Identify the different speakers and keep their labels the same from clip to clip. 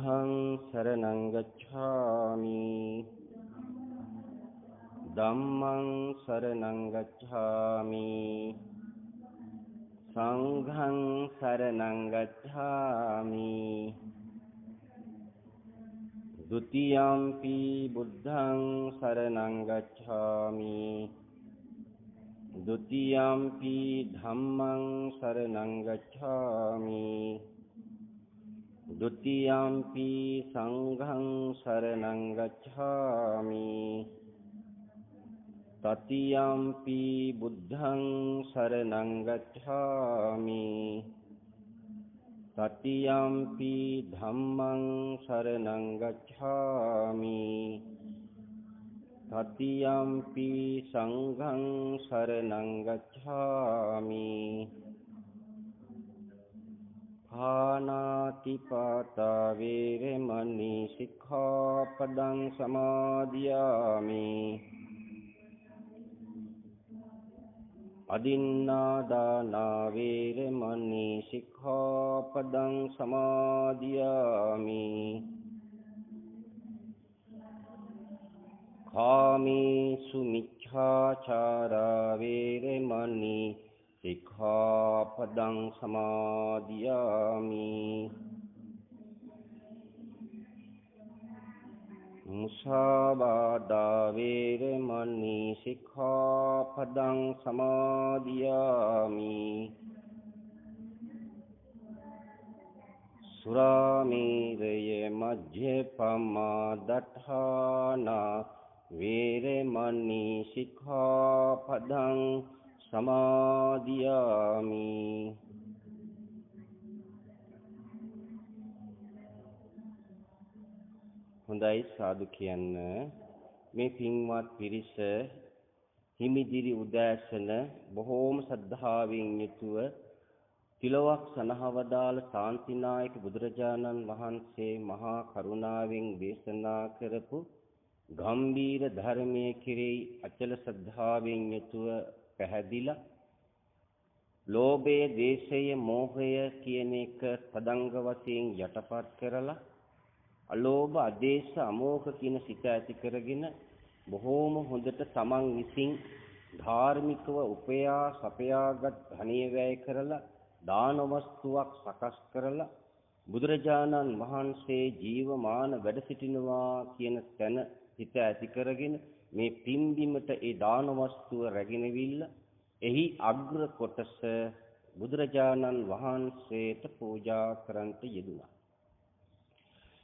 Speaker 1: බුද්ධං සරණං ගච්ඡාමි ධම්මං සරණං ගච්ඡාමි සංඝං සරණං ගච්ඡාමි ဒုတိယံ පි බුද්ධං සරණං ගච්ඡාමි ဒုတိယံ පි ධම්මං සරණං ගච්ඡාමි ဒုတိယံ පි සංඝං සරණං ගච්ඡාමි တတိယံ පි බුද්ධං සරණං ගච්ඡාමි တတိယံ පි ධම්මං සරණං ගච්ඡාමි တတိယံ පි සංඝං සරණං ගච්ඡාමි පාණාති පාතා වේරමණී සික්ඛාපදං සමාදියාමි อดินนาดานาเวรมณีสิกขาปดังสมาดิยามิคามิสุมิจฉาจาราเวรมณีสิกขาปดังสมาดิยามิมุสาวาดาเวรมณีสิกขาปดังสมาดิยามิสุราเมรยมัจเจปมาดัฏฐานาเวรมณีสิกขาปดังสมาดิยามิ හොඳයි සාදු කියන්න මේ පින්වත් පිරිස හිමිදිරි උදෑසන බොහෝම ශ්‍රද්ධාවෙන් යුතුව තිලවක් සනහවදාල ශාන්තිනායක බුදුරජාණන් වහන්සේ මහා කරුණාවෙන් දේශනා කරපු ගම්බීර ධර්මයේ කෙරෙහි අචල ශ්‍රද්ධාවෙන් යුතුව පැහැදිලා ලෝභය, දේශය, මෝහය කියන එක පදංග වශයෙන් යටපත් කරලා අලෝභ, අදේශ, අමෝහ කියන සිත ඇති කරගෙන බොහෝම හොඳට තමන් විසින් ධාර්මිකව උපයා සපයාගත් ධනිය වැය කරලා දාන වස්තුවක් සකස් කරලා බුදුරජාණන් වහන්සේ ජීවමාන වැඩ සිටිනවා කියන තැන හිත ඇති කරගෙන මේ පින්බිමට ඒ දාන වස්තුව රැගෙනවිල්ල එහි අග්‍ර කොටස බුදුරජාණන් වහන්සේට පූජා කරන්නට යෙදුණා.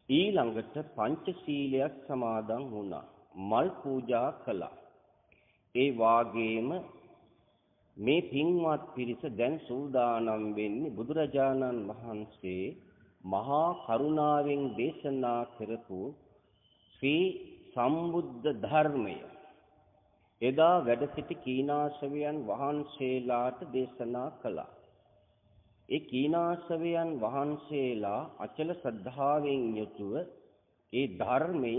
Speaker 1: ඊළඟට පංචශීලයක් සමාදන් වුණා. මල් පූජා කළා. ඒ වාගේම මේ පින්වත් පිරිස දැන් සූදානම් වෙන්නේ බුදුරජාණන් වහන්සේ මහා කරුණාවෙන් දේශනා කරපු ශ්‍රී සම්බුද්ධ ධර්මය එදා වැඩ සිටි කීනාසවයන් වහන්සේලාට දේශනා කළා. ඒ කීනාසවයන් වහන්සේලා අචල ශ්‍රද්ධාවෙන් යුතුව ඒ ධර්මය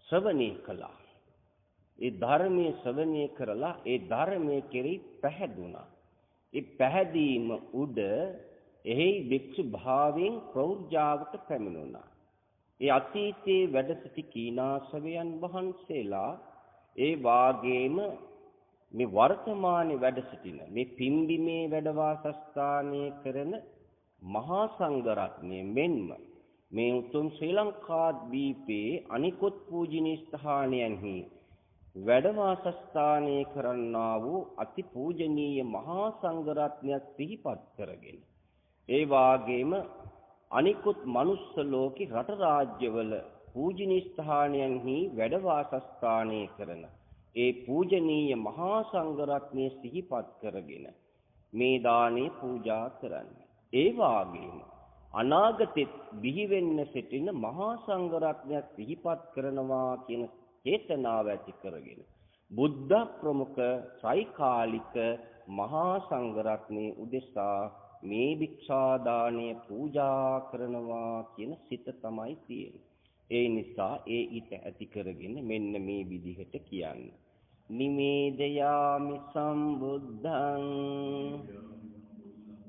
Speaker 1: ශ්‍රවණය කළා. ඒ ධර්මයේ ශ්‍රවණය කරලා ඒ ධර්මයේ කෙරෙහි පැහැදුනා. ඒ පැහැදීම උඩ එහි භික්ෂු භාවයෙන් ප්‍රෞජාවට පැමිණුණා. ඒ අතීතයේ වැඩ සිටි කීනාසවයන් වහන්සේලා ඒ වාගේම මේ වර්තමානයේ වැඩ සිටින මේ පිම්බිමේ වැඩ වාසස්ථානයේ කරන මහා සංඝ රත්නය මෙන්ම මේ උතුම් ශ්‍රී ලංකා දීපේ අනිකුත් පූජනීය ස්ථානයන්හි වැඩ වාසස්ථානයේ කරන්නා වූ අති පූජනීය මහා සංඝ රත්නය සිහිපත් කරගෙන ඒ වාගේම අනිකුත් මනුස්ස ලෝකේ රට රාජ්‍යවල පූජනීය ස්ථානයන්හි වැඩ වාසස්ථානයේ කරන ඒ පූජනීය මහා සංඝ රත්නය සිහිපත් කරගෙන මේ දානේ පූජා කරන්න. ඒ වාගේම අනාගතෙත් බිහි වෙන්න සිටින මහා සංඝ රත්නය සිහිපත් කරනවා කියන චේතනාව ඇති කරගෙන බුද්ධ ප්‍රමුඛ ත්‍රිකාලික මහා සංඝ රත්නයේ උදෙසා මේ භික්ෂා දාණය පූජා කරනවා කියන සිත තමයි තියෙන්නේ. ඒ නිසා ඒ ඊට ඇති කරගෙන මෙන්න මේ විදිහට කියන්න. නිමේදයාමි සම්බුද්ධං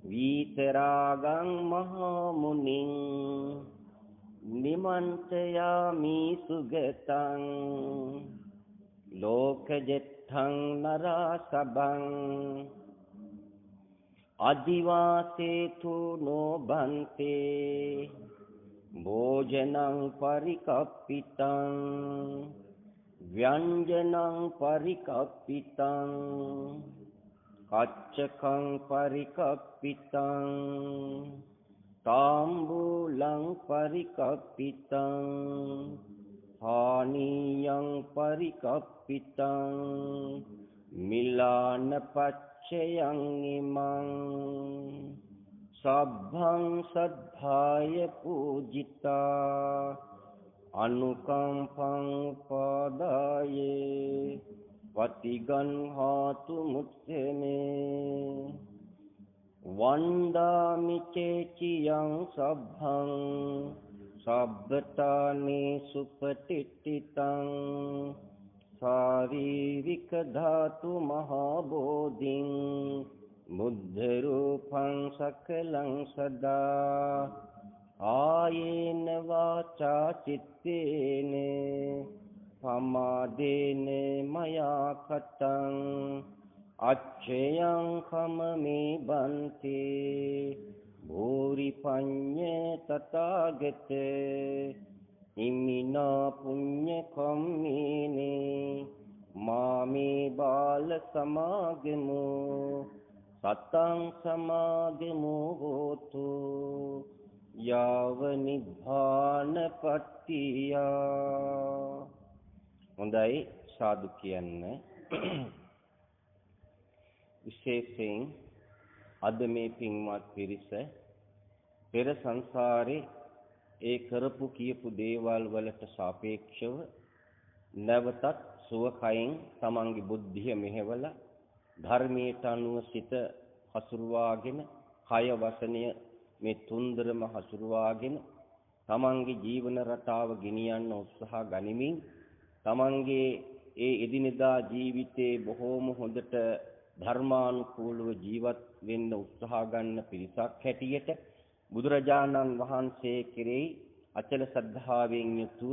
Speaker 1: විතරාගං මහා මුනිං නිමන්තයාමි සුගතං ලෝකජෙත්තං නරසබං අදිවාසේතු නොබන්තේ භෝජනං පරිකප්පිතං ව්‍යංජනං පරිකප්පිතං කච්චකං පරිකප්පිතං තාම්බූලං පරිකප්පිතං පානීයං පරිකප්පිතං මිලාන පච්චයං ඉමං සබ්බං සද්ධාය පූජිතා අනුකම්පං උපාදායේ වතිගන්හාතු මුත්තේනේ වන්දාමි චේචියං සබ්බං සබ්බතානේ සුපටිට්ඨිතං ශාරීරික ධාතු මහා බෝධින් බුද්ධ රූපං සකලං සදා ආයේන වාචා චිත්තේන පමාදේන මයා කතං අච්ඡයං කමමේ බන්ති භූරි පඤ්ඤ තථාගත ඉමිනා පුඤ්ඤ කම්මේනේ මාමේ බාල සමාගමු සතං සමාගමු හෝතු යාව නිභානපත්තිය. හොඳයි සාදු කියන්න. විශේෂයෙන් අද මේ පින්වත් පිරිස පෙර සංසාරේ ඒ කරපු කියපු දේවල් වලට සාපේක්ෂව නැවතත් සුවකයෙන් තමන්ගේ බුද්ධිය මෙහෙवला ධර්මයට අනුව සිත හසුරුවාගෙන කය වසනය මේ තුන්දරම හසුරුවාගෙන තමන්ගේ ජීවන රටාව ගෙනියන්න උත්සාහ ගනිමින් තමන්ගේ ඒ එදිනෙදා ජීවිතේ බොහෝම හොඳට ධර්මානුකූලව ජීවත් වෙන්න උත්සාහ ගන්න පිරිසක් හැටියට බුදුරජාණන් වහන්සේ කෙරෙහි අචල ශ්‍රද්ධාවෙන් යුතුව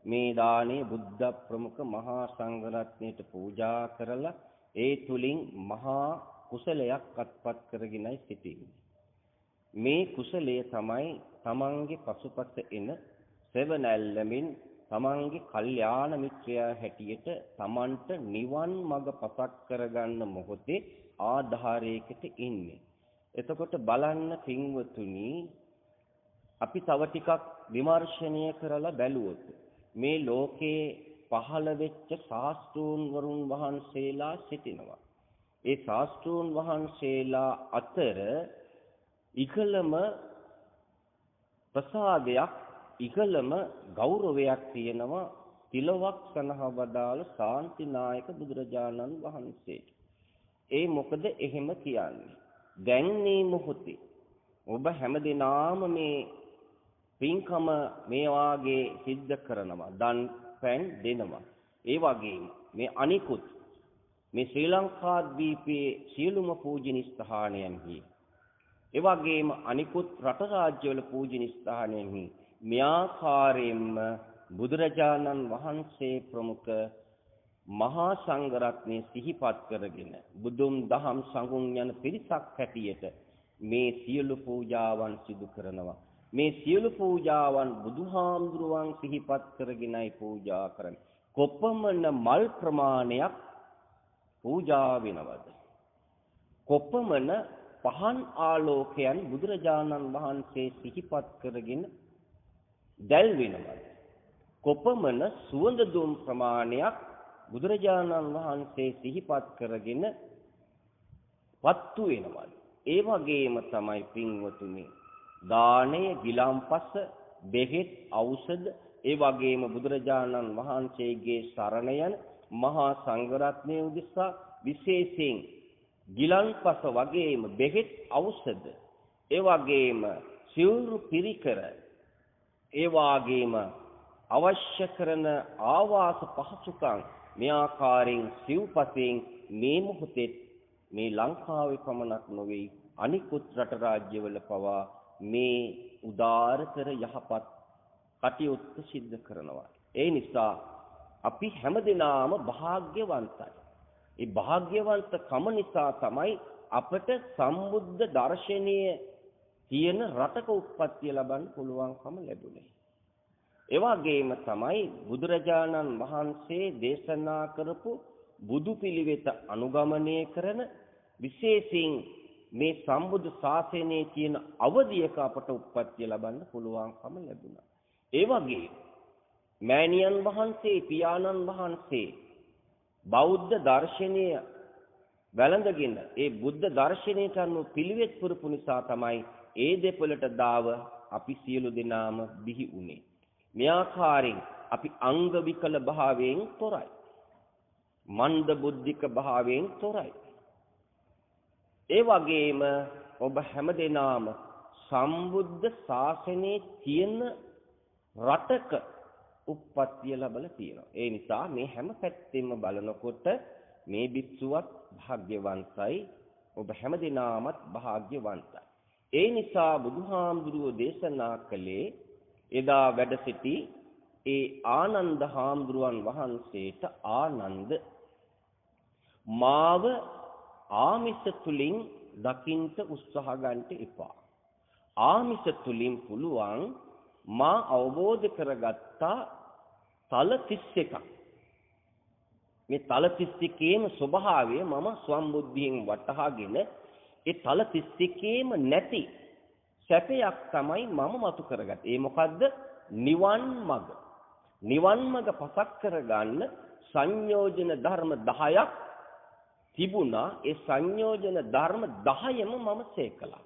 Speaker 1: මේ දානේ බුද්ධ ප්‍රමුඛ මහා සංඝරත්නයට පූජා කරලා ඒ තුලින් මහා කුසලයක් අත්පත් කරගෙනයි සිටින්නේ. මේ කුසලය තමයි තමන්ගේ පසුපස එන සෙවණැල්ලමින් තමන්ගේ කල්යාණ මිත්‍රයා හැටියට තමන්ට නිවන් මඟ පසක් කරගන්න මොහොතේ ආධාරයකට ඉන්නේ. එතකොට බලන්න පින්වතුනි අපි තව ටිකක් විමර්ශනය කරලා බැලුවොත් මේ ලෝකේ පහළ වෙච්ච ශාස්ත්‍රූන් වරුන් වහන්සේලා සිටිනවා. ඒ ශාස්ත්‍රූන් වහන්සේලා අතර ඉහළම ප්‍රසාදයක් ඉහළම ගෞරවයක් තියෙනවා තිලවක් සනහවදාල ශාන්තිනායක බුදුරජාණන් වහන්සේට. ඒ මොකද එහෙම කියන්නේ? දැන් මේ මොහොතේ ඔබ හැමදෙනාම මේ පින්කම මේ වාගේ සිද්ධ කරනවා. දන් පැන් දෙනවා. ඒ වගේම මේ අනිකුත් මේ ශ්‍රී ලංකා දීපයේ සියලුම පූජනීය ස්ථානයන්හි ඒ වගේම අනිකුත් රට රාජ්‍යවල පූජනීය ස්ථානයන්හි මේ ආකාරයෙන්ම බුදුරජාණන් වහන්සේ ප්‍රමුඛ මහා සංඝරත්නය සිහිපත් කරගෙන බුදුන් දහම් සංඝුන් යන පිරිසක් හැටියට මේ සියලු පූජාවන් සිදු කරනවා. මේ සියලු පූජාවන් බුදුහාමුදුරුවන් සිහිපත් කරගෙනයි පූජා කරන්නේ. කොපමණ මල් ප්‍රමාණයක් පූජා වෙනවද? කොපමණ පහන් ආලෝකයන් බුදුරජාණන් වහන්සේ සිහිපත් කරගෙන දැල් වෙනවද? කොපමණ සුවඳ දුම් ප්‍රමාණයක් බුදුරජාණන් වහන්සේ සිහිපත් කරගෙන වත්තු වෙනවද? ඒ වගේම තමයි පින්වතුනි දානය, ගිලම්පස, බෙහෙත්, ඖෂධ ඒ වගේම බුදුරජාණන් වහන්සේගේ සරණ යන මහා සංඝරත්නය උදෙසා විශේෂයෙන් ගිලන්පස වගේම බෙහෙත්, ඖෂධ ඒ වගේම සිවුරු පිරිකර ඒ වගේම අවශ්‍ය කරන ආවාස පහසුකම් මේ ආකාරයෙන් සිව්පසෙන් මේ මොහොතේ මේ ලංකාවේ පමණක් නොවේ අනිකුත් රට රාජ්‍යවල පවා මේ උදාරතර යහපත් කටයුත්ත සිද්ධ කරනවා. ඒ නිසා අපි හැමදෙනාම වාග්යවන්තයි. ඒ වාග්යවන්තකම නිසා තමයි අපට සම්බුද්ධ දර්ශනීය තියෙන රටක උත්පත්තිය ලබන්න පුළුවන්කම ලැබුණේ. ඒ වගේම තමයි බුදුරජාණන් වහන්සේ දේශනා කරපු බුදු පිළිවෙත අනුගමනය කරන විශේෂයෙන් මේ සම්බුද්ධ ශාසනයේ තියෙන අවධියක අපට උත්පත්තිය ලබන්න පුළුවන්කම ලැබුණා. ඒ වගේ මෑණියන් වහන්සේ පියාණන් වහන්සේ බෞද්ධ දර්ශනය වැළඳගෙන ඒ බුද්ධ දර්ශනයට අනුව පිළිවෙත් පුරපු නිසා තමයි ඒ දෙපළට දාව අපි සියලු දෙනාම බිහි වුණේ. මේ ආකාරයෙන් අපි අංග විකල භාවයෙන් තොරයි. මන්ද බුද්ධික භාවයෙන් තොරයි. ඒ වගේම ඔබ හැමදෙනාම සම්බුද්ධ ශාසනයේ තියෙන රටක උප්පත්තිය ලැබලා තියෙනවා. ඒ නිසා මේ හැම පැත්තෙම බලනකොට මේ භික්ෂුවත් භාග්‍යවන්තයි. ඔබ හැමදෙනාමත් භාග්‍යවන්තයි. ඒ නිසා බුදුහාමුදුරුවෝ දේශනා කළේ එදා වැඩ සිටි ඒ ආනන්ද හාමුදුරුවන් වහන්සේට ආනන්ද මාව ආමිෂ තුලින් දකින්ට උත්සාහ ගන්නට එපා. ආමිෂ තුලින් පුළුවන් මා අවබෝධ කරගත්තා තල 31ක්. මේ තල 31ේම ස්වභාවය මම සම්බුද්ධියෙන් වටහාගෙන ඒ තල 31ේම නැති සැපයක් තමයි මම මතු කරගත්තේ. ඒ මොකද්ද? නිවන් මඟ. නිවන් මඟ පසක් කරගන්න සංයෝජන ධර්ම 10ක් තිබුණා. ඒ සංයෝජන ධර්ම 10ම මම සේකලා.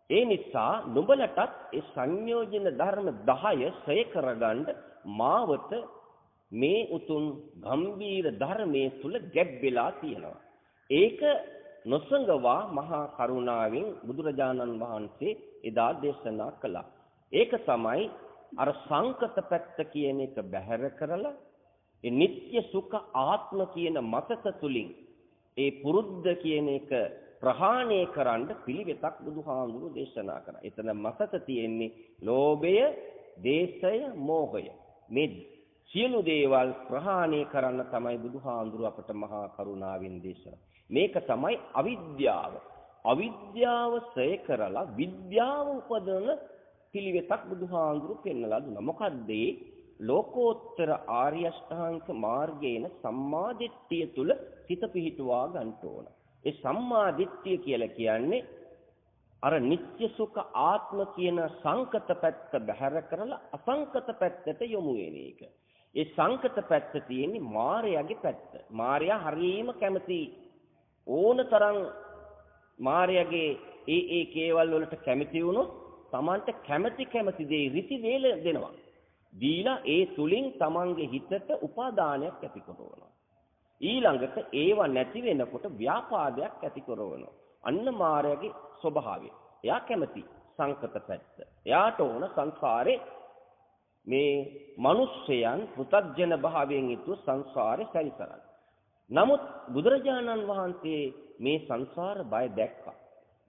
Speaker 1: ඒ නිසා නුඹලටත් ඒ සංයෝජන ධර්ම 10 සේ කරගන්න මාවත මේ උතුම් ගම්බීර ධර්මයේ තුල ගැබ්බෙලා තියෙනවා. ඒක නොසඟවා මහා කරුණාවෙන් බුදුරජාණන් වහන්සේ එදා දේශනා කළා. ඒක තමයි අර සංකත පැත්ත කියන එක බැහැර කරලා ඒ නিত্য සුඛ ආත්ම කියන මතක තුලින් ඒ පුරුද්ද කියන එක ප්‍රහාණය කරන්න පිළිවෙතක් බුදුහාමුදුරුවෝ දේශනා කරා. එතන මතක තියෙන්නේ ලෝභය, දේශය, මෝහය. මේ සියලු දේවල් ප්‍රහාණය කරන්න තමයි බුදුහාමුදුරුවෝ අපට මහා කරුණාවෙන් දේශනා. මේක තමයි අවිද්‍යාව. අවිද්‍යාව ඡය කරලා විද්‍යාව උපදවන පිළිවෙතක් බුදුහාමුදුරුවෝ පෙන්වලා දුන්නා. මොකද්ද ඒ? ලෝකෝත්තර ආර්ය අෂ්ටාංග මාර්ගයේන සම්මාදිට්ඨිය තුල සිත පිහිටුවා ගන්න ඕන. ඒ සම්මාදිට්ඨිය කියලා කියන්නේ අර නিত্য සුඛ ආත්ම කියන සංකත පැත්ත බැහැර කරලා අසංකත පැත්තට යොමු වෙන එක. ඒ සංකත පැත්ත තියෙන්නේ මායයාගේ පැත්ත. මායයා හරීම කැමති ඕනතරම් මායයාගේ ඒ කේවල් වලට කැමති වුණොත් Tamanට කැමති දේ රිසි වේල දෙනවා. දීලා ඒ තුලින් Tamanගේ හිතට උපාදානයක් ඇති කරනවා. ඊළඟට ඒව නැති වෙනකොට ව්‍යාපාදයක් ඇති කරනවා. අන්න මායයාගේ ස්වභාවය. එයා කැමති සංකත පැත්ත. එයාට ඕන සංසාරේ මේ මිනිස්යන් පුතග්ජන භාවයෙන් යුතු සංසාරේ සැරිසරන්න. නමුත් බුදුරජාණන් වහන්සේ මේ සංසාර බය දැක්කා.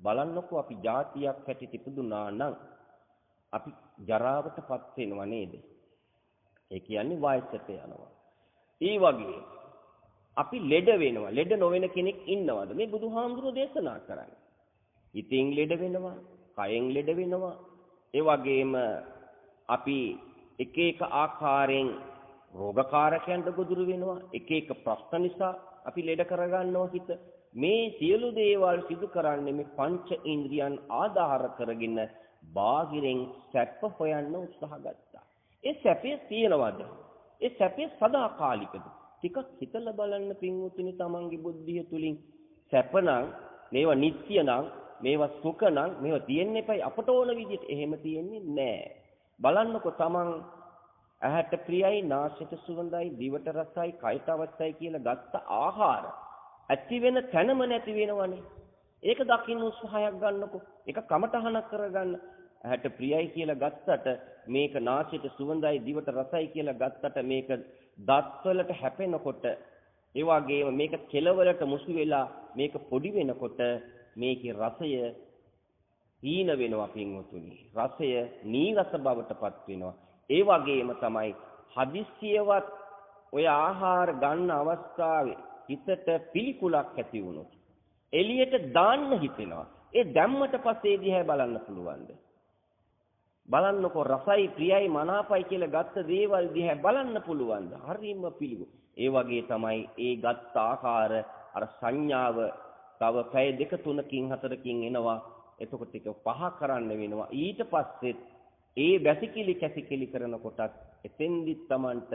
Speaker 1: බලන්නකෝ අපි જાතියක් හැටියට ඉපදුනා නම් අපි ජරාවටපත් වෙනව නේද? ඒ කියන්නේ වයසට යනවා. ඒ වගේ අපි ලෙඩ වෙනවා. ලෙඩ නොවන කෙනෙක් ඉන්නවද? මේ බුදුහාමුදුරුවෝ දේශනා කරන්නේ. ඉතින් ලෙඩ වෙනවා, කයෙන් ලෙඩ වෙනවා. ඒ වගේම අපි එක එක ආකාරයෙන් රෝගකාරකයන්ට ගොදුරු වෙනවා. එක එක ප්‍රශ්න නිසා අපි ලෙඩ කරගන්නවා හිත. මේ සියලු දේවල් සිදු කරන්නේ මේ පංච ඉන්ද්‍රියන් ආධාර කරගෙන බාහිරින් සැප හොයන්න උත්සාහ ගත්තා. ඒ සැපේ තියනවද? ඒ සැපේ සදාකාලිකද? ටිකක් හිතලා බලන්න පින්වතුනි, තමන්ගේ බුද්ධිය තුලින් සැපනම් මේවා නිත්‍ය නම් මේවා සුඛ නම් මේවා තියෙන්න එපයි අපට ඕන විදිහට. එහෙම තියෙන්නේ නැහැ. බලන්නකෝ තමන් ඇහැට ප්‍රියයි, නාසයට සුවඳයි, දිවට රසයි, කයට අවශ්‍යයි කියලා ගත්ත ආහාර ඇති වෙන තැනම නැති වෙනවනේ. ඒක දකින්න උත්සාහයක් ගන්නකෝ. ඒක කමටහනක් කරගන්න. ඇහැට ප්‍රියයි කියලා ගත්තට මේක නාසයට සුවඳයි, දිවට රසයි කියලා ගත්තට මේක දත්වලට හැපෙනකොට, ඒ වගේම මේක කෙලවලට මුසු වෙලා මේක පොඩි වෙනකොට මේකේ රසය හීන වෙනවා පින්වතුනි. රසය නීරස බවටපත් වෙනවා. ඒ වගේම තමයි හදිස්සියවත් ඔය ආහාර ගන්න අවස්ථාවේ හිතට පිළිකුලක් ඇති වුණොත් එළියට දාන්න හිතෙනවා. ඒ දැම්මට පස්සේ දිහා බලන්න පුළුවන්ද? බලන්නකො රසයි ප්‍රියයි මනාපයි කියලා ගත්ත දේවල් දිහා බලන්න පුළුවන්ද? හරිම පිළිගු. ඒ වගේ තමයි ඒ ගත්ත ආකාර අර සංඥාව තව පැය දෙක තුනකින් හතරකින් එනවා. එතකොට ටික පහ කරන්න වෙනවා. ඊට පස්සේ ඒ වැසිකිලි කැසිකිලි කරනකොටත් එතෙන්දි Tamanට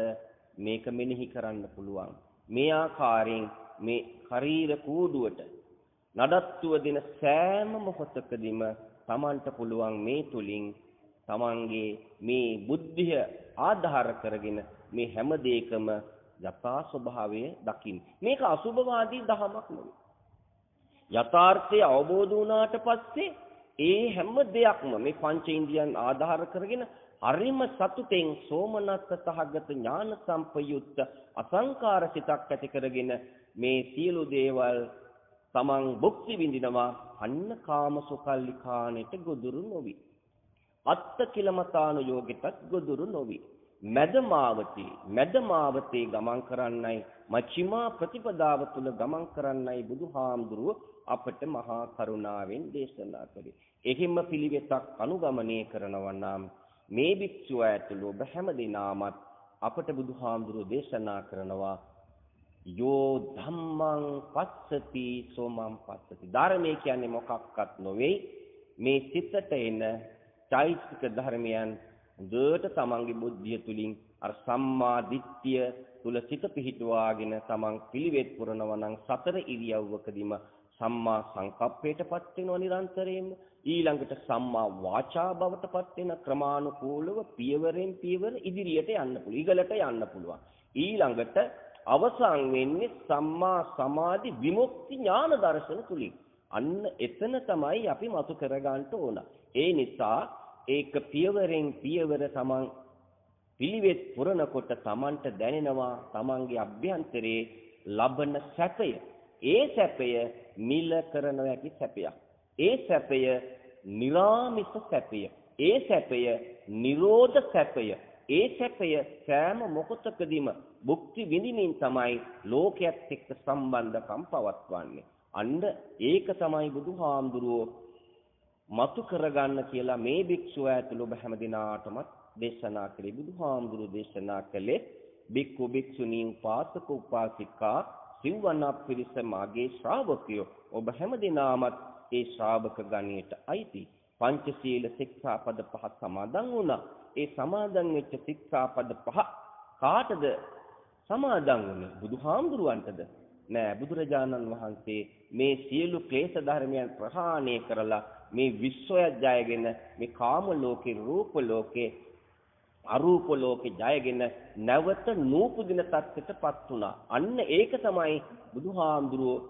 Speaker 1: මේක මෙනෙහි කරන්න පුළුවන්. මේ ආකාරයෙන් මේ ශරීර කූඩුවට නඩත්තුව දෙන සෑම මොහොතකදීම Tamanට පුළුවන් මේ තුලින් Tamanගේ මේ බුද්ධිය ආධාර කරගෙන මේ හැම දෙයකම යථා ස්වභාවය දකින්න. මේක අසුභවාදී දහමක් නෙවෙයි. යථාර්ථය අවබෝධ වුණාට පස්සේ ඒ හැම දෙයක්ම මේ පංචේන්ද්‍රයන් ආධාර කරගෙන හරිම සතුටෙන් සෝමනස්ස සහගත ඥාන සම්පයුක්ත අසංකාර සිතක් ඇති කරගෙන මේ සියලු දේවල් තමන් භුක්ති විඳිනවා. අන්න කාමසුකල්ලිකාණයට ගොදුරු නොවි. අත්ත කිලමතානුയോഗයටත් ගොදුරු නොවි. මැදමාවතේ ගමන් කරන්නයි මච්චිමා ප්‍රතිපදාව තුල ගමන් කරන්නයි බුදුහාමුදුරුව අපට මහා කරුණාවෙන් දේශනා කළේ. එහිම පිළිවෙතක් අනුගමනය කරනවා නම් මේ භික්ෂුව ඇතුළු ඔබ හැම දිනාමත් අපට බුදුහාමුදුරුව දේශනා කරනවා යෝ ධම්මං පස්සති සෝමං පස්සති. ධර්මය කියන්නේ මොකක්වත් නොවේ. මේ සිතට එන චෛතසික ධර්මයන් දුවට තමන්ගේ බුද්ධිය තුලින් අර සම්මා දිට්ඨිය තුල සිත පිහිටුවාගෙන තමන් පිළිවෙත් පුරනවා නම් සතර ඉරියව්වකදීම සම්මා සංකප්පයටපත් වෙනවා නිරන්තරයෙන්ම. ඊළඟට සම්මා වාචා බවටපත් වෙන ක්‍රමානුකූලව පියවරෙන් පියවර ඉදිරියට යන්න පුළුවන්. ඊගලට යන්න පුළුවන්. ඊළඟට අවසන් වෙන්නේ සම්මා සමාධි විමුක්ති ඥාන දර්ශන තුලින්. අන්න එතන තමයි අපි මතු කරගන්න ඕන. ඒ නිසා ඒක පියවරෙන් පියවර තමන් පිළිවෙත් පුරනකොට තමන්ට දැනෙනවා තමන්ගේ අභ්‍යන්තරයේ ලබන සැපය. ඒ සැපය මිල කරන හැකි සැපයක්. ඒ සැපය නිරාමිස සැපය. ඒ සැපය නිරෝධ සැපය. ඒ සැපය සෑම මොහොතකදීම භුක්ති විඳින්මින් තමයි ලෝකයක් එක්ක සම්බන්ධකම් පවත්වන්නේ. අන්න ඒක තමයි බුදුහාමුදුරුවෝ මතු කරගන්න කියලා මේ භික්ෂුව ඇතුළු ඔබ හැම දිනාටම දේශනා කළේ. බුදුහාමුදුරුවෝ දේශනා කළේ භික්ඛු භික්ෂුණී උපාසක උපාසිකා සිව්වණක් පිරිස මාගේ ශ්‍රාවකයෝ. ඔබ හැම දිනාමත් ඒ ශ්‍රාවක ගණයට අයිති. පංචශීල ශික්ෂාපද 5 සමාදන් වුණා. ඒ සමාදන් වෙච්ච ශික්ෂාපද 5 කාටද සමාදන් වුණේ? බුදුහාමුදුරුවන්ටද? නෑ, බුදුරජාණන් වහන්සේ මේ සියලු ක්ලේශ ධර්මයන් ප්‍රහාණය කරලා මේ විශ්වය ජයගෙන මේ කාම ලෝකේ රූප ලෝකේ අරූප ලෝකේ ජයගෙන නැවත නූපදින තත්ත්වයටපත් වුණා. අන්න ඒක තමයි බුදුහාමුදුරුවෝ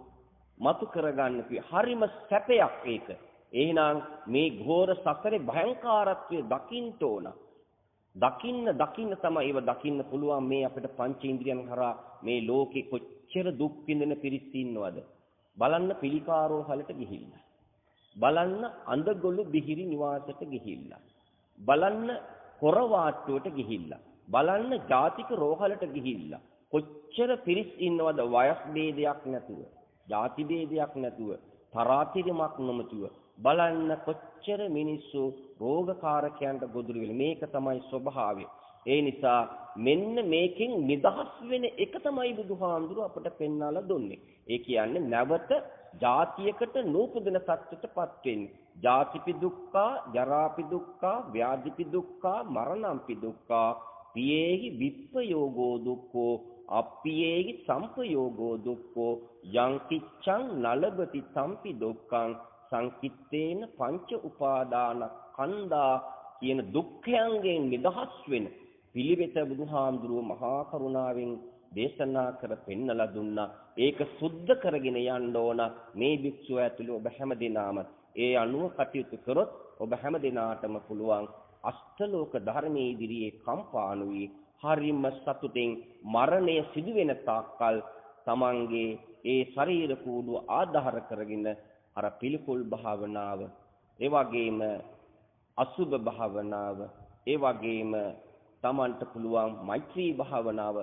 Speaker 1: මතු කරගන්න කිව්වේ. හරිම සැපයක් ඒක. එහෙනම් මේ ඝෝර සසරේ භයංකාරත්වය දකින්න ඕන. දකින්න තමයි ඒව දකින්න පුළුවන්. මේ අපිට පංචේන්ද්‍රියන් හරහා මේ ලෝකේ කොච්චර දුක් විඳින පිරිස් ඉන්නවද? බලන්න පිළිකාරෝහලට ගිහිල්ලා. බලන්න අඳගොළු බිහිරි නිවාසයට ගිහිල්ලා. බලන්න කොරවාට්ටුවට ගිහිල්ලා. බලන්න ජාතික රෝහලට ගිහිල්ලා. කොච්චර පිරිස් ඉන්නවද වයස් ભેදයක් නැතුව, ಜಾති ભેදයක් නැතුව, තරාතිරමක් නොමැතුව. බලන්න කොච්චර මිනිස්සු රෝගකාරකයන්ට ගොදුරු වෙලා. මේක තමයි ස්වභාවය. ඒ නිසා මෙන්න මේකෙන් නිදහස් වෙන එක තමයි බුදුහාමුදුරුව අපට පෙන්වලා දුන්නේ. ඒ කියන්නේ නැවත ජාතියකට නූපදින සත්‍යයටපත් වෙන්නේ. ජාතිපි දුක්ඛා, ජරාපි දුක්ඛා, ව්‍යාධිපි දුක්ඛා, මරණම්පි දුක්ඛා, පියේහි විප්පයෝගෝ දුක්ඛෝ, අප්පියේහි සම්පයෝගෝ දුක්ඛෝ, යං කිච්ඡං නලබති සම්පි දුක්ඛං සංකිට්ඨේන පංච උපාදාන කන්දා කියන දුක්ඛයන්ගෙන් නිදහස් වෙන පිළිවෙත බුදුහාමුදුරුව මහා කරුණාවෙන් දේශනා කර පෙන්නලා දුන්නා. ඒක සුද්ධ කරගෙන යන්න ඕන මේ භික්ෂුව ඇතුළු ඔබ හැම දිනාම. ඒ අනුව කටයුතු කරොත් ඔබ හැම දිනාටම පුළුවන් අෂ්ටලෝක ධර්මයේ ඉදිරියේ කම්පාණු වී හරිම සතුටින් මරණය සිදු වෙන තාක්කල් තමන්ගේ ඒ ශරීර කූඩුව ආධාර කරගෙන අර පිළිකුල් භාවනාව ඒ වගේම අසුභ භාවනාව, ඒ වගේම තමන්ට පුළුවන් මෛත්‍රී භාවනාව,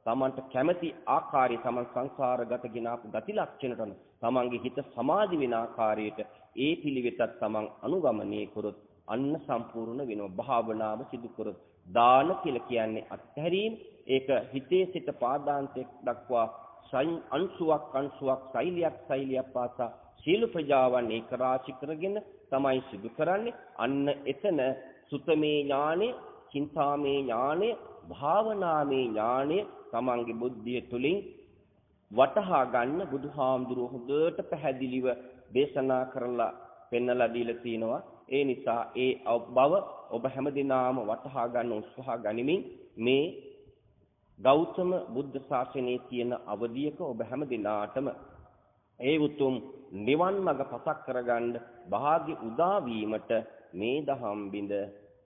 Speaker 1: තමන්ට කැමැති ආකාරයේ තමන් සංසාරගත ගෙන ආපු ගති ලක්ෂණට තමන්ගේ හිත සමාධි වෙන ආකාරයට ඒ පිළිවෙතත් තමන් අනුගමනය කරොත් අන්න සම්පූර්ණ වෙනවා. භාවනාව සිදු කරොත් දාන කියලා කියන්නේ අත්හැරීම. ඒක හිතේ සිට පාදාන්තයක් දක්වා අංශුවක් සෛලියක් පාසා සීල ප්‍රජාවන් ඒක රාශි කරගෙන තමයි සිදු කරන්නේ. අන්න එතන සුතමේ ඥානෙ, චින්තාමේ ඥානෙ, භාවනාමේ ඥානෙ තමන්ගේ බුද්ධිය තුලින් වටහා ගන්න බුදුහාමුදුරුවෝ හොඳට පැහැදිලිව දේශනා කරලා පෙන්වලා දීලා තිනවා. ඒ නිසා ඒ බව ඔබ හැමදිනාම වටහා ගන්න උත්සාහ ගනිමින් මේ ගෞතම බුද්ධ ශාසනයේ තියෙන අවධියක ඔබ හැමදිනාටම ඒ උතුම් නිවන් මඟ පසක් කරගන්න භාග්‍ය උදා වීමට මේ දහම් බිඳ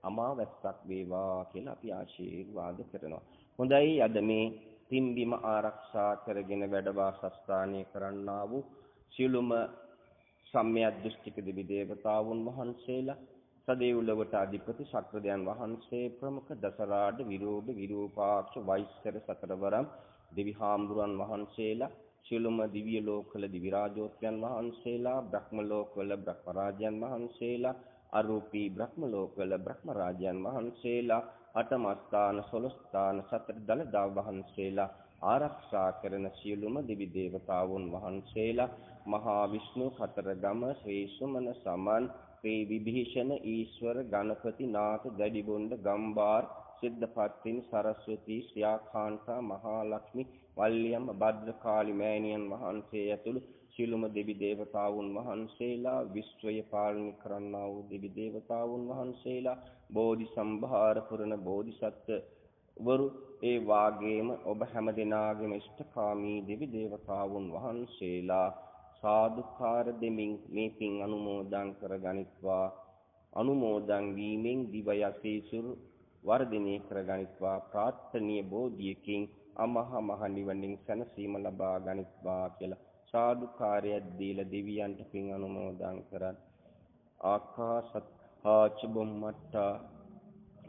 Speaker 1: අමාවැස්සක් වේවා කියලා අපි ආශිර්වාද කරනවා. හොඳයි, අද මේ පින්බිම ආරක්ෂා කරගෙන වැඩ වාසස්ථානය කරන්නා වූ සියලුම සම්‍යක් දෘෂ්ටික දෙවි දේවතාවුන් වහන්සේලා, සදේවුලවට අධිපති ශක්‍රදයන් වහන්සේ, ප්‍රමුඛ දසරාඩ විරෝධ විරූපාක්ෂ වෛශ්‍යර සතරවරම් දෙවි හාමුදුරන් වහන්සේලා, සියලුම දිව්‍ය ලෝකවල දිවි රාජෝත්යන් වහන්සේලා, බ්‍රහ්ම ලෝකවල බ්‍රහ්ම රාජයන් වහන්සේලා, අරූපී බ්‍රහ්ම ලෝකවල බ්‍රහ්ම රාජයන් වහන්සේලා, අටම ස්ථාන 12 ස්ථාන සතර දළදා වහන්සේලා ආරක්ෂා කරන සියලුම දිවි දේවතාවුන් වහන්සේලා, මහා විෂ්ණු කතරගම ශ්‍රී සුමන සමන් ශ්‍රී විභීෂණ ඊශ්වර ගණපති නාථ දැඩිබොණ්ඩ ගම්බාර් සිද්ධපත්තිනි සරස්වතී ශ්‍රියාකාන්තා මහා ලක්ෂ්මී වල්ලියම් භද්‍රකාලි මෑණියන් වහන්සේ ඇතුළු සියලුම දෙවි දේවතාවුන් වහන්සේලා, විශ්වය පාලනය කරන්නා වූ දෙවි දේවතාවුන් වහන්සේලා, බෝධි සම්භාර පුරන බෝධිසත්ව වරු, ඒ වාගේම ඔබ හැම දිනාගේම ඉෂ්ඨකාමී දෙවි දේවතාවුන් වහන්සේලා සාදුකාර දෙමින් මේ පින් අනුමෝදන් කරගනිත්වා. අනුමෝදන් වීමෙන් දිව යසීසුරු වර්ධනය කරගනිත්වා. ප්‍රාර්ථනීය බෝධියකින් අමහ මහ නිවනින් සැනසීම ලබා ගනිත්වා කියලා සාදුකාරයක් දීලා දෙවියන්ට පින් අනුමෝදන් කරත්. ආකාශත්ථාච බුම්මට්ටා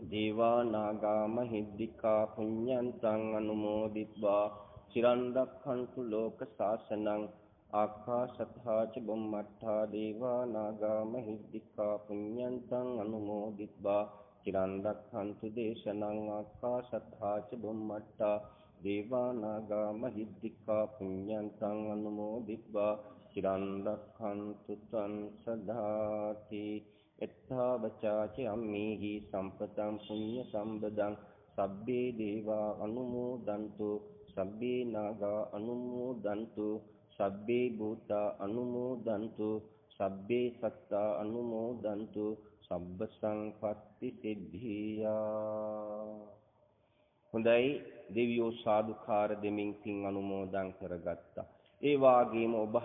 Speaker 1: දේවා නාග මහිද්దికා පුඤ්ඤන්තං අනුමෝදිත්වා චිරන් රක්ඛන්තු ලෝක ශාසනං. ආකාශත්ථාච බුම්මට්ටා දේවා නාග මහිද්దికා පුඤ්ඤන්තං අනුමෝදිත්වා චිරන් රක්ඛන්තු දේශනං. ආකාශත්ථාච බුම්මට්ටා දේවා නාග මහිද්దికා පුඤ්ඤන්තං අනුමෝදිත්වා චිරන් රක්ඛන්තු තං සදාති. එත්තාවචාච අම්මේහි සම්පතං පුඤ්ඤ සම්බදං සබ්බේ දේවා අනුමෝදන්තු සබ්බේ නාගා අනුමෝදන්තු සබ්බේ භූතා අනුමෝදන්තු සබ්බේ සත්තා අනුමෝදන්තු සබ්බ සංපත්ති සිද්ධියා. හොඳයි, දෙවියෝ සාදුකාර දෙමින් පින් අනුමෝදන් කරගත්තා. ඒ වාගේම ඔබ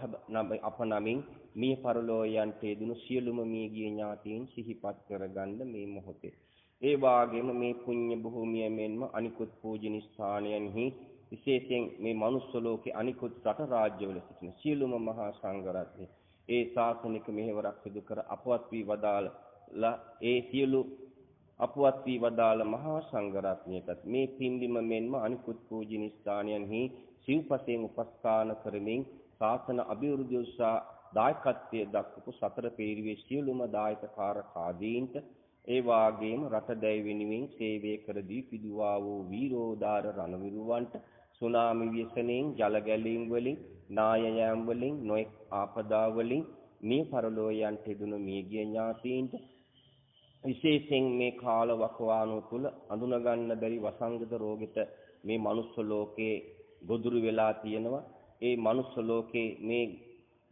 Speaker 1: අප නමින් මිය පරලෝ යන්ට යෙදුණු සියලුම මියගිය ඥාතීන් සිහිපත් කරගන්න මේ මොහොතේ. ඒ වාගේම මේ පුණ්‍ය භූමිය මෙන්ම අනිකුත් පූජනීය ස්ථානයන්හි විශේෂයෙන් මේ මනුස්ස ලෝකේ අනිකුත් රට රාජ්‍යවල සිටින සියලුම මහා සංඝරත්නය ඒ ශාසනික මෙහෙවරක් සිදු කර අපවත් වී වදාළලා ඒ සියලු අපවත් වී වදාළ මහා සංඝරත්නයටත් මේ පින්බිම මෙන්ම අනිකුත් පූජනීය ස්ථානයන්හි සිව්පසයෙන් උපස්ථාන කරමින් ශාසන අභිවෘද්ධිය උදෙසා දායකත්වයේ දක්වපු සතර පීරිවේ සියලුම දායකකාරකාදීන්ට ඒ වාගේම රටදැයි වෙනුවෙන් සේවය කර දී පිදුවා වූ වීරෝදාර රණවිරුවන්ට සුනාමි ව්‍යසනයෙන් ජල ගැලීම් වලින් නායයන් වලින් නොඑක් ආපදා වලින් මේ පරලෝ යන්ට යෙදුණු මියගිය ඥාතීන්ට විශේෂයෙන් මේ කාල වකවානුව තුල අඳුන ගන්න බැරි වසංගත රෝගිත මේ මනුස්ස ලෝකේ ගොදුරු වෙලා තියෙනවා. ඒ මනුස්ස ලෝකේ මේ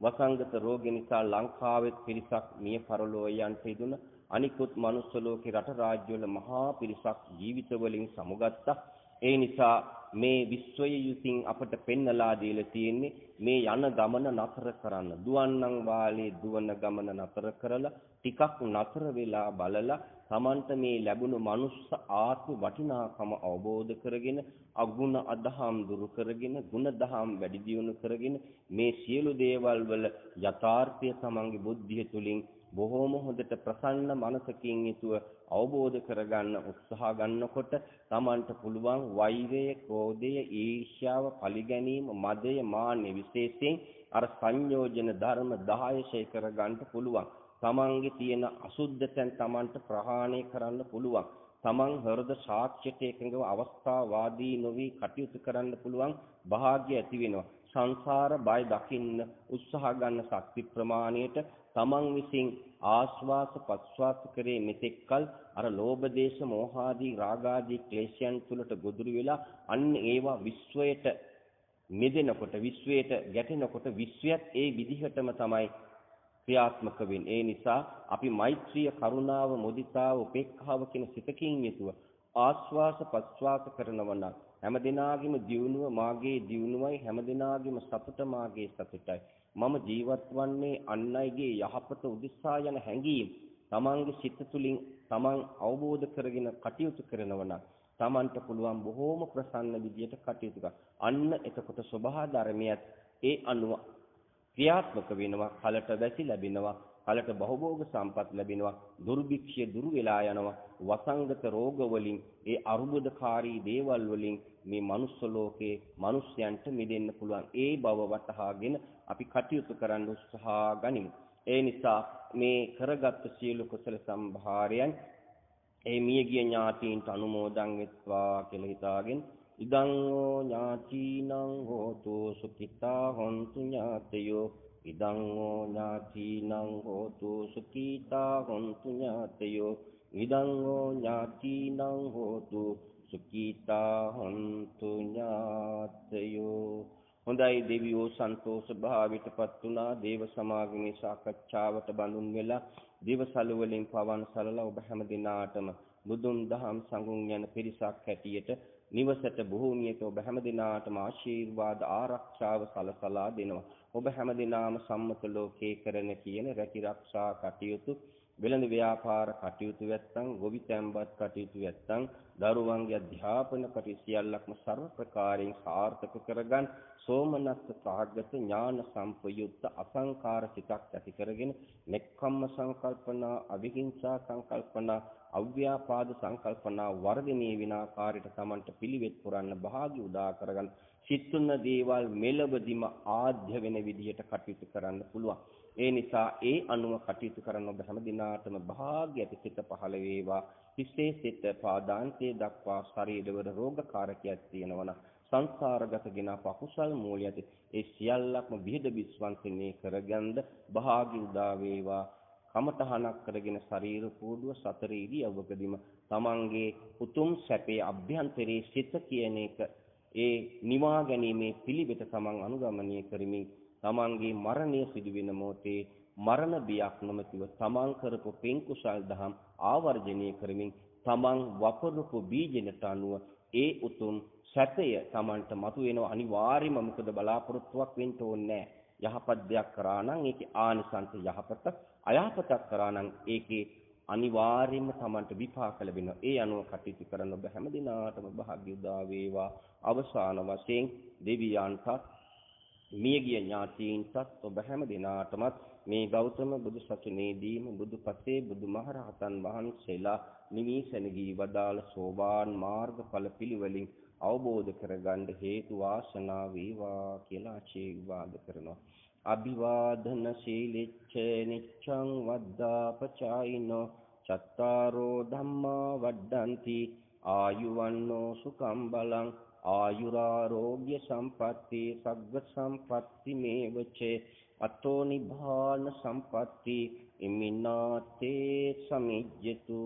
Speaker 1: වසංගත රෝග නිසා ලංකාවේ පිරිසක් මිය පරලෝ යන්ට යෙදුණ අනිකුත් මනුස්ස ලෝකේ රට රාජ්‍යවල මහා පිරිසක් ජීවිත වලින් සමුගත්තා. ඒ නිසා මේ විශ්වයේ යුසින් අපට පෙන්නලා දීලා තියෙන්නේ මේ යන ගමන නතර කරන්න. දුවන්නම් වාලේ දුවන ගමන නතර කරලා ටිකක් නතර වෙලා බලලා තමන්ට මේ ලැබුණු මනුස්ස ආත්ම වටිනාකම අවබෝධ කරගෙන අගුණ අදහම් දුරු කරගෙන ගුණ දහම් වැඩි දියුණු කරගෙන මේ සියලු දේවල් වල යථාර්ථය තමන්ගේ බුද්ධිය තුලින් බොහෝම හොඳට ප්‍රසන්න මනසකින් යුතුව අවබෝධ කරගන්න උත්සාහ ගන්නකොට Tamanට පුළුවන් වෛරය, ක්‍රෝධය, ඊර්ෂ්‍යාව, පලිගැනීම, මදය, මාන්නය විශේෂයෙන් අර සංයෝජන ධර්ම 10 ශේ කරගන්න පුළුවන්. තමන්ගේ තියෙන අසුද්ධතෙන් තමන්ට ප්‍රහාණය කරන්න පුළුවන්. තමන් හෘද සාක්ෂියට එකඟව අවස්ථාවාදී නොවි කටයුතු කරන්න පුළුවන් භාග්‍ය ඇති වෙනවා. සංසාර බය දකින්න උත්සාහ ගන්න ශක්ති ප්‍රමාණයට තමන් විසින් ආස්වාස පස්වාස කරේ මෙතෙක්කල් අර ලෝභ දේශ මෝහාදී රාගාදී ක්ලේශයන් තුලට ගොදුරු වෙලා අන්න ඒවා විශ්වයට මෙදෙනකොට විශ්වයට ගැටෙනකොට විශ්වයත් ඒ විදිහටම තමයි ක්‍රියාත්මක වෙන්නේ. ඒ නිසා අපි මෛත්‍රිය, කරුණාව, මුදිතාව, උපේක්ඛාව කියන සිතකින් යුතුව ආස්වාස ප්‍රස්වාස කරනවා නම් හැමදිනාගේම දියුණුව මාගේ දියුණුවයි, හැමදිනාගේම සතුට මාගේ සතුටයි. මම ජීවත් වන්නේ අන් අයගේ යහපත උදෙසා යන හැඟීම් තමන්ගේ සිත තුළින් තමන් අවබෝධ කරගෙන කටයුතු කරනවා නම් තමන්ට පුළුවන් බොහෝම ප්‍රසන්න විදියට කටයුතු කරන්න. අන්න එතකොට සබහා ධර්මයත් ඒ අනුව ක්‍රියාත්මක වෙනවා. කලට වැසි ලැබෙනවා, කලට බහුභෝග සම්පත් ලැබෙනවා, දුර්භික්ෂය දුරු වෙලා යනවා. වසංගත රෝග වලින්, ඒ අරුබුදකාරී දේවල් වලින් මේ මනුස්ස ලෝකේ මිනිස්යන්ට මිදෙන්න පුළුවන්. ඒ බව වටහාගෙන අපි කටයුතු කරන්න උත්සාහ ගනිමු. ඒ නිසා මේ කරගත් සියලු කුසල සම්භාරයන් ඒ මියගිය ඥාතීන්ට අනුමෝදන් වෙත්වා කියලා හිතාගෙන ඉදං ෝ ඥාතිනං හෝතු සුඛිතා හොන්තු ඥාතයෝ ඉදං ෝ ඥාතිනං හෝතු සුඛිතා හොන්තු ඥාතයෝ ඉදං ෝ ඥාතිනං හෝතු සුඛිතා හොන්තු ඥාතයෝ. හොඳයි දෙවියෝ සන්තෝෂ භාවයටපත් වුණා. දේව සමාගමේ සාකච්ඡාවට බඳුන් වෙලා දිවසල වලින් පවන් සලලා ඔබ හැම දිනාටම බුදුන් දහම් සංඝුන් යන පිරිසක් හැටියට නිවසට භූමියට ඔබ හැම දිනාටම ආශිර්වාද ආරක්ෂාව සලසලා දෙනවා. ඔබ හැම දිනාම සම්මත ලෝකේ කරන කියන රැකී ආරක්ෂා කටයුතු, වෙළඳ ව්‍යාපාර කටයුතු නැත්තම්, ගොවිතැන්පත් කටයුතු නැත්තම්, දරුවන්ගේ අධ්‍යාපන කටයුතු සියල්ලක්ම සර්ව ප්‍රකාරයෙන් සාර්ථක කරගන්න සෝමනස්ස සාගත ඥාන සම්පයුක්ත අසංකාර සිතක් ඇති කරගෙන නෙක්ඛම්ම සංකල්පනා, අවිහිංසා සංකල්පනා, අව්‍යාපාද සංකල්පනා වර්ධනීය විනාකාරයට Tamanට පිළිවෙත් පුරන්න භාග්‍ය උදා කරගන්න. සිත්තුන දේවල් මෙලවදීම ආධ්‍ය වෙන විදිහට කටයුතු කරන්න පුළුවන්. ඒ නිසා ඒ අනුව කටයුතු කරන ඔබ හැම දිනාටම භාග්‍ය ඇති සිත පහළ වේවා. හිසේ සිත පාදාන්තයේ දක්වා ශරීරවල රෝගකාරකයක් තියෙනවා. සංසාරගතගෙන පකුසල් මූලයේදී ඒ සියල්ලක්ම විහිද විශ්වන්තනේ කරගන්න භාග්‍ය උදා වේවා. කමතහනක් කරගෙන ශරීර කෝඩුව සතර ඉරියව්වකදීම තමන්ගේ උතුම් සැපේ අභ්‍යන්තරයේ සිත කියන එක ඒ නිවා ගැනීමේ පිළිවෙත තමන් අනුගමනය කරමින් තමන්ගේ මරණය සිදුවෙන මොහොතේ මරණ බියක් නොමැතිව තමන් කරපු පින් කුසල් දහම් ආවර්ජනය කරමින් තමන් වපුරපු බීජනට අනුව ඒ උතුම් සැපය තමන්ට මතුවෙනවා. අනිවාර්යයෙන්ම මොකද බලාපොරොත්තුවක් වෙන්න ඕනේ නැහැ. යහපත් දෙයක් කරා නම් ඒකේ ආනිසංස යහපත, අයහපතක් කරා නම් ඒකේ අනිවාර්යයෙන්ම Tamanට විපාක ලැබෙනවා. ඒ අනුව කටයුතු කරන ඔබ හැම දිනාටම භාග්‍ය උදා වේවා. අවසාන වශයෙන් දෙවියන්ටත් මියගිය ඥාතීන්ටත් ඔබ හැම දිනාටම මේ ගෞතම බුදු සසුනේදීම බුදුපසේ බුදුමහරහතන් වහන්සේලා නිවිසනගී වදාළ සෝවාන් මාර්ගඵල පිළිවෙලින් අවබෝධ කරගන්න හේතු වාසනා වේවා කියලා ආශිර්වාද කරනවා. අභිවාදන සීලිච්ඡ නිච්ඡං වද්දාපචායිනෝ චත්තාරෝ ධම්මා වඩ්ඩಂತಿ ආයුවන්නෝ සුඛං බලං ආයුරාෝග්‍ය සම්පatti සග්ග සම්පatti මේවචේ අතෝ නිභාන සම්පatti ඉමිනාතේ සමිජ්ජතු.